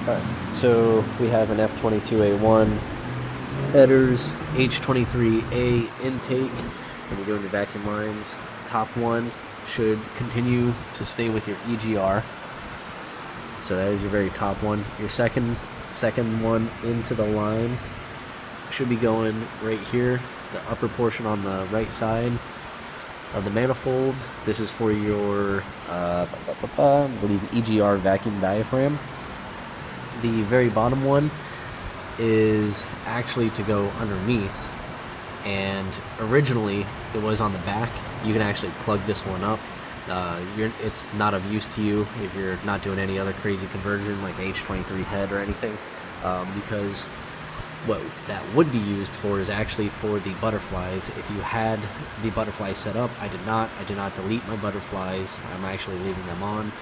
Alright, so we have an F22a1 headers, H23a Intake, and we go into vacuum lines. Top one should continue to stay with your EGR. So that is your very top one. Your second one into the line should be going right here, the upper portion on the right side of the manifold. This is for your, I believe, EGR vacuum diaphragm. The very bottom one is actually to go underneath, and originally it was on the back. You can actually plug this one up. It's not of use to you if you're not doing any other crazy conversion like H23 head or anything, because what that would be used for is actually for the butterflies. If you had the butterflies set up, I did not delete my butterflies. I'm actually leaving them on.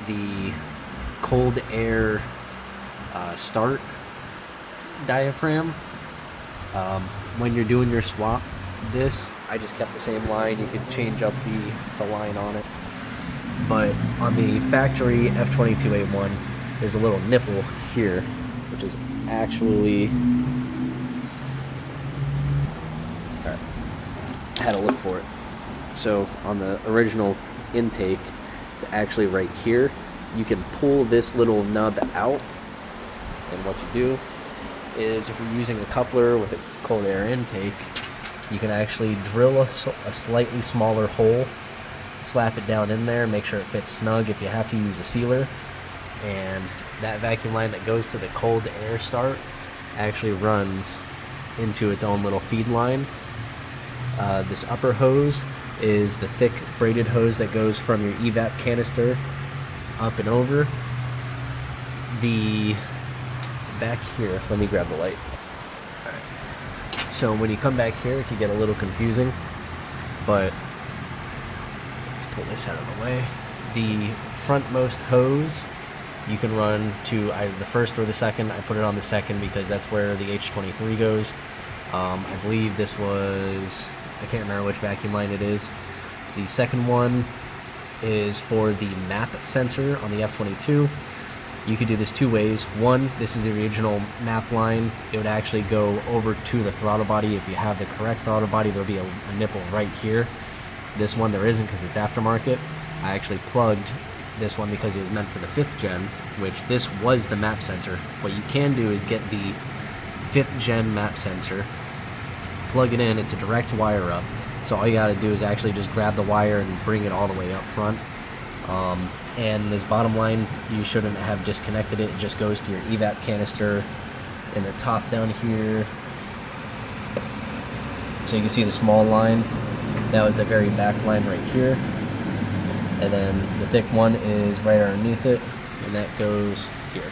The cold air start diaphragm, when you're doing your swap, I just kept the same line. You could change up the line on it, but on the factory F22a1 there's a little nipple here, which is actually, alright, I had to look for it. So on the original intake, it's actually right here. You can pull this little nub out, and what you do is, if you're using a coupler with a cold air intake, you can actually drill a slightly smaller hole, slap it down in there, make sure it fits snug. If you have to, use a sealer, and that vacuum line that goes to the cold air start actually runs into its own little feed line. This upper hose is the thick braided hose that goes from your evap canister up and over. The back here, let me grab the light. So when you come back here, it can get a little confusing, but let's pull this out of the way. The frontmost hose, you can run to either the first or the second. I put it on the second because that's where the H23 goes. I believe this was, I can't remember which vacuum line it is. The second one is for the map sensor on the F22. You could do this two ways. One, this is the original map line. It would actually go over to the throttle body. If you have the correct throttle body, there'll be a nipple right here. This one there isn't because it's aftermarket. I actually plugged this one because it was meant for the 5th gen, which this was the map sensor. What you can do is get the 5th gen map sensor, plug it in. It's a direct wire up. So all you gotta do is actually just grab the wire and bring it all the way up front. And this bottom line, you shouldn't have disconnected it. It just goes to your evap canister in the top down here. So you can see the small line. That was the very back line right here. And then the thick one is right underneath it, and that goes here.